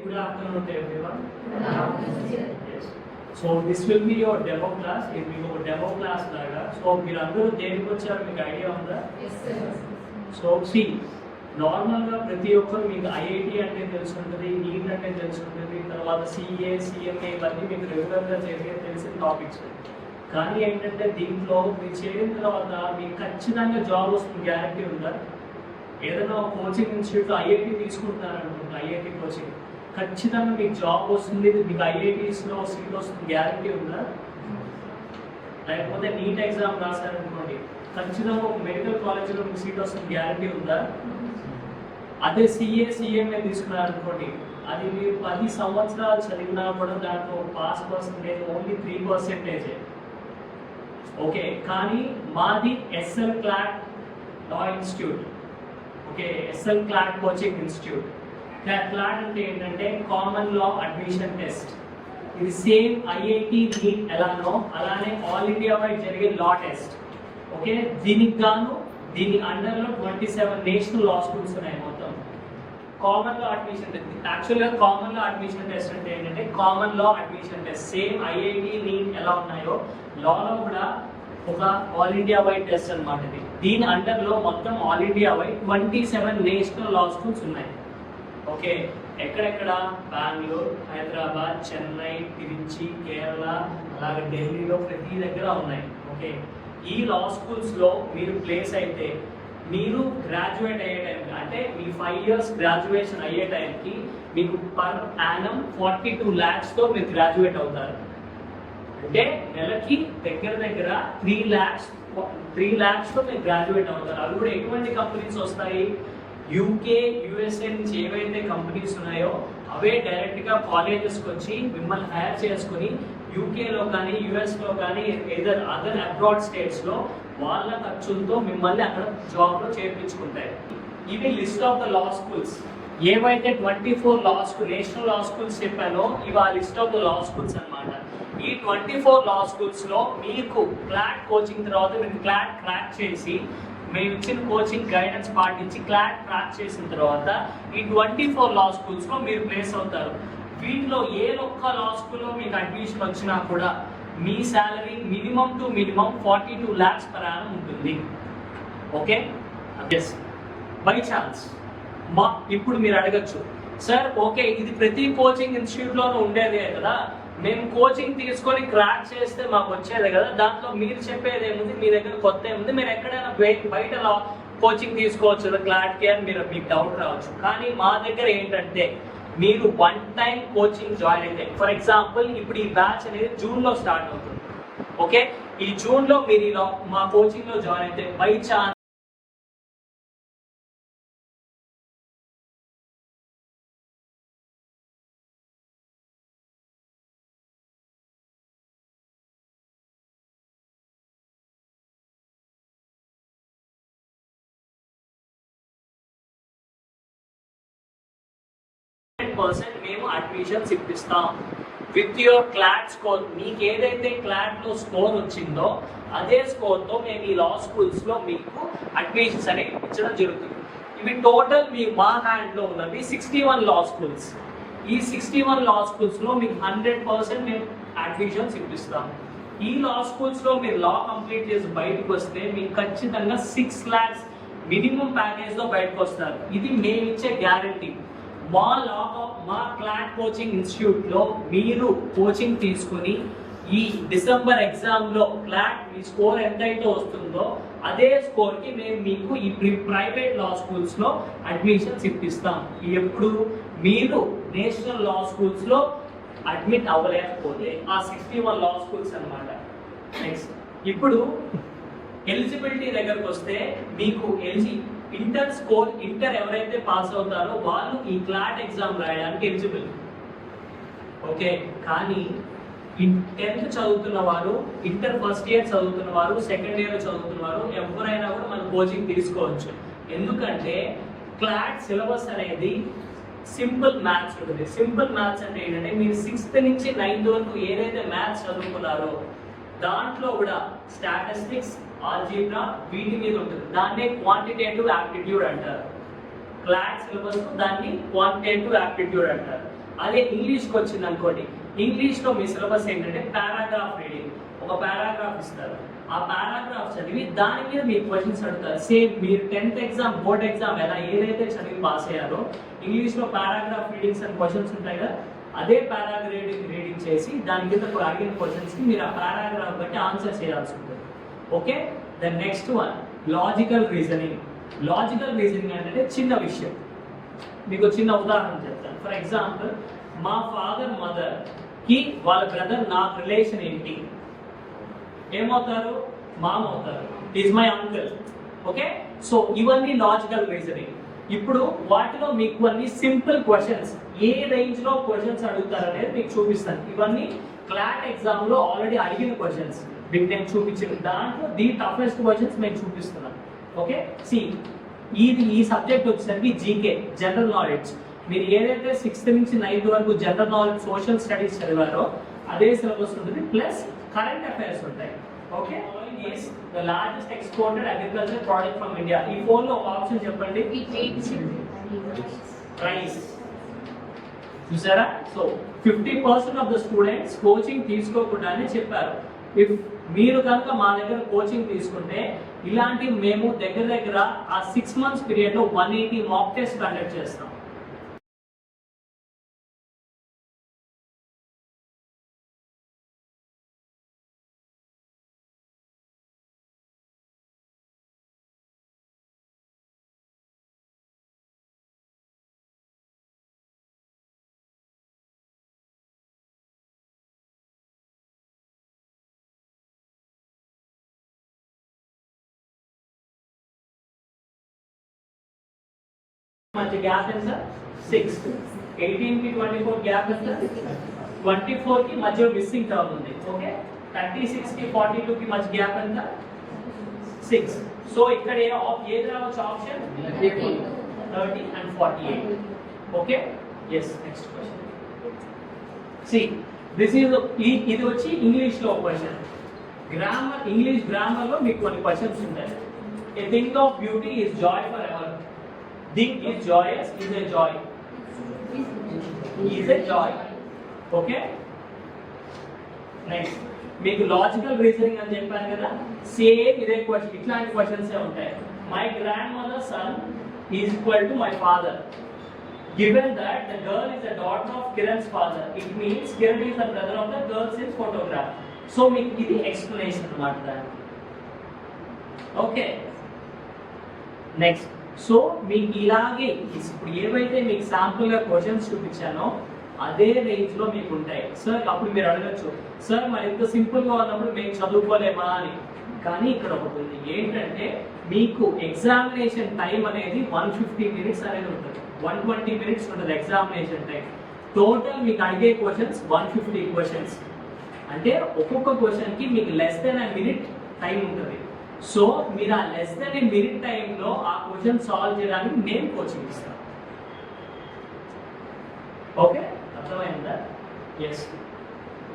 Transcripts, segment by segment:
good afternoon to everyone. Good afternoon, sir. Yes. So this will be your demo class. It will be a demo class laga. So మీరందరూ దేనికి వచ్చారు మీకు idea ఉందా? Yes, sir. So C నార్మల్గా ప్రతి ఒక్కరు మీకు IIT అంటే తెలుసుంటుంది, నీట్ అంటే తెలుసుంటుంది, తర్వాత సిఏ సిఎంఏ ఇవన్నీ మీకు రెగ్యులర్గా తెలిసిన టాపిక్స్. కానీ ఏంటంటే దీంట్లో మీరు చేరిన తర్వాత మీకు ఖచ్చితంగా జాబ్ వస్తుంది గ్యారంటీ ఉందా? ఏదైనా కోచింగ్ ఇన్స్టిట్యూట్లో ఐఐటి తీసుకుంటున్నారనుకుంటున్నా, ఐఐటి కోచింగ్ ఖచ్చితంగా మీకు జాబ్ వస్తుంది, మీకు ఐఐటీస్లో సీట్ వస్తుంది గ్యారంటీ ఉందా? లేకపోతే నీట్ ఎగ్జామ్ రాశారనుకోండి, ఖచ్చితంగా ఒక మెడికల్ కాలేజ్లో మీకు సీట్ వస్తుంది గ్యారంటీ ఉందా? అదే సిఎంఏ తీసుకున్నారనుకోండి, అది మీరు 10 సంవత్సరాలు చదివినా కూడా దాంట్లో పాస్ పర్సంటేజ్ ఓన్లీ 3%. ఓకే, కానీ మాది SL CLAT law institute. Okay, SL CLAT coaching institute. CLAT అంటే ఏంటంటే కామన్ లా అడ్మిషన్ టెస్ట్. ఇది సేమ్ ఐఐటి నీట్ ఎలానో అలానే ఆల్ ఇండియా వైడ్ జరిగే లా టెస్ట్. ఓకే, దీనికి గాను దీని అండర్లో 27 నేషనల్ లా స్కూల్స్ ఉన్నాయి మొత్తం. కామన్ లా అడ్మిషన్ టెస్ట్, యాక్చువల్గా కామన్ లా అడ్మిషన్ టెస్ట్ అంటే ఏంటంటే common law admission test same IIT neat ఎలా ఉన్నాయో లాలో కూడా ఒక ఆల్ ఇండియా వైడ్ టెస్ట్ అనమాట ఇది. దీని అండర్లో మొత్తం ఆల్ ఇండియా వైడ్ 27 నేషనల్ లా స్కూల్స్ ఉన్నాయి. ఓకే, ఎక్కడెక్కడ? బెంగళూరు, హైదరాబాద్, చెన్నై, తిరుచి, కేరళ, అలాగే ఢిల్లీలో ప్రతి దగ్గర ఉన్నాయి. ఓకే, ఈ లా స్కూల్స్లో మీరు ప్లేస్ అయితే మీరు గ్రాడ్యుయేట్ అయ్యే టైంకి, అంటే మీ 5 years గ్రాడ్యుయేషన్ అయ్యే టైంకి మీకు పర్ యానం 42 lakhsతో మీరు గ్రాడ్యుయేట్ అవుతారు. అంటే నెలకి దగ్గర 3 lakhsతో మీరు గ్రాడ్యుయేట్ అవుతారు. అవి కూడా ఎటువంటి కంపెనీస్ వస్తాయి? యూకే, యుఎస్ఏ నుంచి ఏవైతే కంపెనీస్ ఉన్నాయో అవే డైరెక్ట్గా కాలేజెస్కి వచ్చి మిమ్మల్ని హైర్ చేసుకుని యూకేలో కానీ యుఎస్లో కానీ అదర్ అబ్రాడ్ స్టేట్స్లో వాళ్ళ ఖర్చులతో మిమ్మల్ని అక్కడ జాబ్లో చేర్పించుకుంటాయి. ఇవి list of the law schools. ఏవైతే 24 లా స్కూల్ నేషనల్ లా స్కూల్స్ చెప్పానో ఇవి ఆ list of the law schools అనమాట. ఈ 24 లా స్కూల్స్లో మీకు క్లాట్ కోచింగ్ తర్వాత మీరు క్లాట్ క్రాక్ చేసి మేము ఇచ్చిన కోచింగ్ గైడెన్స్ పాటించి క్లాట్ క్రాక్ చేసిన తర్వాత ఈ 24 లా స్కూల్స్లో మీరు ప్లేస్ అవుతారు. వీటిలో ఏ ఒక్క లా స్కూల్లో మీకు అడ్మిషన్ వచ్చినా కూడా మీ salary minimum 42 lakhs per annum ఉంటుంది. Okay, yes. బై ఛాన్స్ ఇప్పుడు మీరు అడగచ్చు, సార్ ఓకే ఇది ప్రతి కోచింగ్ ఇన్స్టిట్యూట్లోనూ ఉండేదే కదా, మేము కోచింగ్ తీసుకొని క్రాక్ చేస్తే మాకు వచ్చేదే కదా, దాంట్లో మీరు చెప్పేది ఏముంది, మీ దగ్గర కొత్త ఏముంది, మీరు ఎక్కడైనా బయట కోచింగ్ తీసుకోవచ్చు కదా క్లాట్కి అని మీకు డౌట్ రావచ్చు. కానీ మా దగ్గర ఏంటంటే మీరు 1 time కోచింగ్ జాయిన్ అయితే, ఫర్ ఎగ్జాంపుల్ ఇప్పుడు ఈ బ్యాచ్ అనేది జూన్లో స్టార్ట్ అవుతుంది. ఓకే, ఈ జూన్లో మీరు మా కోచింగ్లో జాయిన్ అయితే బై ఛాన్స్ మేము అడ్మిషన్స్ ఇప్పిస్తాం విత్ యువర్ క్లాట్ స్కోర్. మీకు ఏదైతే క్లాట్లో స్కోర్ వచ్చిందో అదే స్కోర్తో మేము ఈ లా స్కూల్స్లో మీకు అడ్మిషన్స్ అనేవి ఇప్పించడం జరుగుతుంది. ఇవి టోటల్ మా హ్యాండ్లో ఉన్నవి 61 లా స్కూల్స్. ఈ 61 లా స్కూల్స్లో మీకు 100% మేము అడ్మిషన్స్ ఇప్పిస్తాం. ఈ లా స్కూల్స్లో మీరు లా కంప్లీట్ చేసి బయటకు వస్తే మీకు ఖచ్చితంగా 6 lakhs మినిమం ప్యాకేజ్లో బయటకు వస్తారు. ఇది మేము ఇచ్చే గ్యారంటీ. మా క్లాట్ కోచింగ్ ఇన్స్టిట్యూట్లో మీరు కోచింగ్ తీసుకుని ఈ డిసెంబర్ ఎగ్జామ్లో క్లాట్ మీ స్కోర్ ఎంతైతే వస్తుందో అదే స్కోర్కి మేము మీకు ఈ ప్రైవేట్ లా స్కూల్స్లో అడ్మిషన్స్ ఇప్పిస్తాం. ఎప్పుడు మీరు నేషనల్ లా స్కూల్స్లో అడ్మిట్ అవ్వలేకపోతే ఆ 61 లా స్కూల్స్ అనమాట. నెక్స్ట్ ఇప్పుడు ఎలిజిబిలిటీ దగ్గరకు వస్తే మీకు ఇంటర్ ఎవరైతే పాస్ అవుతారో వాళ్ళు ఈ క్లాట్ ఎగ్జామ్ రాయడానికి ఎలిజిబుల్. ఓకే, కానీ 10th చదువుతున్న వారు, ఇంటర్ ఫస్ట్ ఇయర్ చదువుతున్న వారు, సెకండ్ ఇయర్ చదువుతున్న వారు ఎవరైనా కూడా మన కోచింగ్ తీసుకోవచ్చు. ఎందుకంటే క్లాట్ సిలబస్ అనేది సింపుల్ మ్యాథ్స్ ఉంటుంది. సింపుల్ మ్యాథ్స్ అంటే ఏంటంటే మీరు 6th నుంచి 9th వరకు ఏదైతే మ్యాథ్స్ చదువుకున్నారో దాంట్లో కూడా స్టాటిస్టిక్స్, ఆల్జీబ్రా వీటి మీద ఉంటుంది. దాన్నే క్వాంటిటేటివ్ యాప్టిట్యూడ్ అంటారు. క్లాట్ సిలబస్ దాన్ని క్వాంటిటేటివ్ యాప్టిట్యూడ్ అంటారు. అదే ఇంగ్లీష్కి వచ్చింది అనుకోండి, ఇంగ్లీష్లో మీ సిలబస్ ఏంటంటే పారాగ్రాఫ్ రీడింగ్. ఒక పారాగ్రాఫ్ ఇస్తారు, ఆ పారాగ్రాఫ్ చదివి దాని మీద మీకు క్వశ్చన్స్ అడుగుతారు. సేమ్ మీరు 10th ఎగ్జామ్ బోర్డ్ ఎగ్జామ్ ఎలా ఏదైతే చదివి పాస్ అయ్యారో ఇంగ్లీష్లో పారాగ్రాఫ్ రీడింగ్స్ అండ్ క్వశ్చన్స్ ఉంటాయి కదా, అదే పారాగ్రాఫ్ రీడింగ్ చేసి దాని కింద అడిగిన క్వశ్చన్స్కి మీరు ఆ పారాగ్రాఫ్ బట్టి ఆన్సర్ చేయాల్సి ఉంటుంది. Okay, the next one logical reasoning. Logical reasoning అంటే చిన్న విషయం. మీకు చిన్న ఉదాహరణ చెప్తాను. ఫర్ ఎగ్జాంపుల్, మా ఫాదర్ మదర్ కి వాళ్ళ బ్రదర్ నాకు రిలేషన్ ఏంటి? ఏమవుతారు? మామ అవుతారు. Is my uncle. Okay, so ఇవన్నీ లాజికల్ రీజనింగ్. ఇప్పుడు వాటిలో మీకు అన్ని సింపుల్ క్వశ్చన్స్, ఏ రేంజ్ లో క్వశ్చన్స్ అడుగుతారు అనేది మీకు చూపిస్తాను. ఇవన్నీ క్లాట్ ఎగ్జామ్ లో ఆల్రెడీ అడిగిన క్వశ్చన్స్ మీకు నేను చూపించిన దాంట్లో ది టఫెస్ట్ క్వశ్చన్స్ నేను చూపిస్తున్నాను. ఓకే, సి ఈ సబ్జెక్ట్ వచ్చేసరికి జీకే, జనరల్ నాలెడ్జ్. మీరు ఏదైతే 6th నుంచి 9th వరకు జనరల్ నాలెడ్జ్ సోషల్ స్టడీస్ చదివారో అదే సిలబస్ ఉంటుంది, ప్లస్ కరెంట్ అఫైర్స్ ఉంటాయి. Okay, is the largest exported agriculture product from India. ఈ ఫోన్ లో ఒక ఆప్షన్ చెప్పండి, రైస్. చూసారా? So 50% of the students coaching తీసుకోకుండానే చెప్పారు. ఇఫ్ మీరు కనుక మా దగ్గర కోచింగ్ తీసుకుంటే ఇలాంటి మేము దగ్గర ఆ 6 months పీరియడ్ లో 180 మాక్ టెస్ట్ కండక్ట్ చేస్తాం. మధ్య గ్యాప్ ఎంత? 6. 18 కి 24 గ్యాప్ ఎంత? 24 కి మధ్య మిస్సింగ్ టర్మ్ ఉంది. ఓకే, 36 కి 42 కి మధ్య గ్యాప్ ఎంత? 6. సో ఇక్కడ ఏది రావచ్చు option? 30 and 48. Okay, yes. Next question. See this is ఇది వచ్చి ఇంగ్లీష్ లో క్వశ్చన్. గ్రామర్, ఇంగ్లీష్ గ్రామర్ లో మీకు కొన్ని క్వశ్చన్స్ ఉంటాయి. A thing of beauty is Joy for ever. Thing is joyous, is a joy. Is a joy. Okay? Next. మీకు logical reasoning అని చెప్పాను కదా, సేమ్ ఇదే క్వశ్చన్, ఇట్లాంటి క్వశ్చన్స్ ఉంటాయి. My grand mother sun is equal to my father. Given that the girl is the daughter of Kiran's father, it means Kiran is the brother of the girl in photograph. So మీకు ఇది explanation అన్నమాట దానికి. Okay, next. So మీకు ఇలాగే ఇప్పుడు ఏవైతే మీకు sample గా క్వశ్చన్స్ చూపించానో అదే రేంజ్ లో మీకు ఉంటాయి. సార్ అప్పుడు మీరు అడగచ్చు, సార్ మరి ఇంత సింపుల్ గా ఉన్నప్పుడు మేము చదువుకోలేమా అని. కానీ ఇక్కడ ఒకటి ఉంది ఏంటంటే, మీకు ఎగ్జామినేషన్ టైం అనేది 150 minutes అనేది ఉంటుంది, 120 minutes ఉంటుంది ఎగ్జామినేషన్ టైం. టోటల్ మీకు అడిగే క్వశ్చన్స్ 150 క్వశ్చన్స్. అంటే ఒక్కొక్క క్వశ్చన్ కి మీకు less than a minute time ఉంటుంది. సో మీరు ఆ లెస్ దెన్ ఏ మినిట్ టైంలో ఆ క్వశ్చన్ సాల్వ్ చేయడానికి నేను కోచింగ్ ఇస్తాను. ఓకే, అర్థమైందా? ఎస్.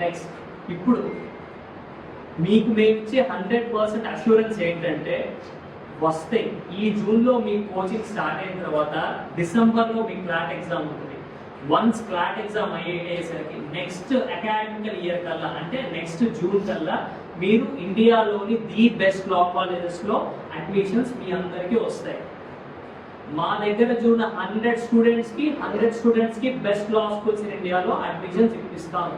నెక్స్ట్, ఇప్పుడు మీకు మేము ఇచ్చే 100% అష్యూరెన్స్ ఏంటంటే, వస్తే ఈ జూన్లో మీ కోచింగ్ స్టార్ట్ అయిన తర్వాత డిసెంబర్లో మీ క్లాట్ ఎగ్జామ్ ఉంటుంది. వన్స్ క్లాట్ ఎగ్జామ్ అయ్యేసరికి నెక్స్ట్ అకాడమికల్ ఇయర్ కల్లా, అంటే నెక్స్ట్ జూన్ కల్లా మీరు ఇండియాలోని ది బెస్ట్ లా కాలేజెస్ లో అడ్మిషన్స్ మీ అందరికీ వస్తాయి. మా దగ్గర చూడ 100 స్టూడెంట్స్ కి బెస్ట్ లా స్కూల్స్ ఇన్ ఇండియాలో అడ్మిషన్స్ ఇప్పిస్తాము.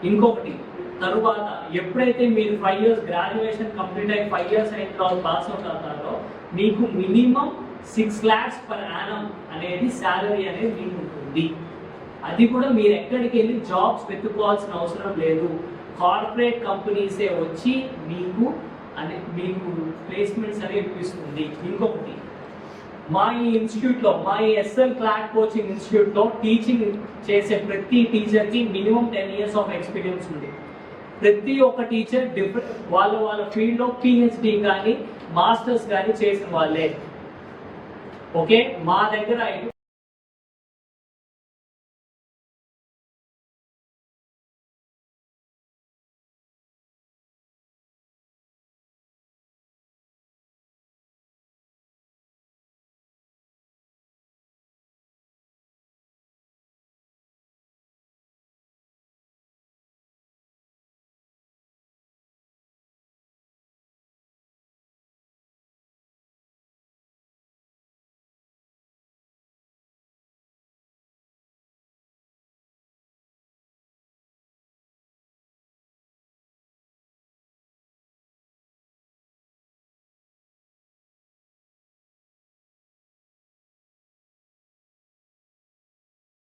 ఇంకొకటి, తరువాత ఎప్పుడైతే మీరు 5 years గ్రాడ్యుయేషన్ కంప్లీట్ అయ్యి 5 years అయిన తర్వాత పాస్ అవుట్ అవుతారో మీకు మినిమం 6 lakhs per annum అనేది శాలరీ అనేది మీకు ఉంటుంది. అది కూడా మీరు ఎక్కడికి వెళ్ళి జాబ్స్ వెతుక్కోవాల్సిన అవసరం లేదు. కార్పొరేట్ కంపెనీసే వచ్చి మీకు ప్లేస్మెంట్స్ అనేవి ఇప్పిస్తుంది. ఇంకొకటి, మా ఈ ఇన్స్టిట్యూట్లో, మా ఈ ఎస్ఎల్ క్లాట్ కోచింగ్ ఇన్స్టిట్యూట్లో టీచింగ్ చేసే ప్రతి టీచర్కి మినిమం 10 years ఆఫ్ ఎక్స్పీరియన్స్ ఉంది. ప్రతి ఒక్క టీచర్ డిఫరెంట్ వాళ్ళ ఫీల్డ్లో పిహెచ్డి కానీ మాస్టర్స్ కానీ చేసిన వాళ్ళే. ఓకే, మా దగ్గర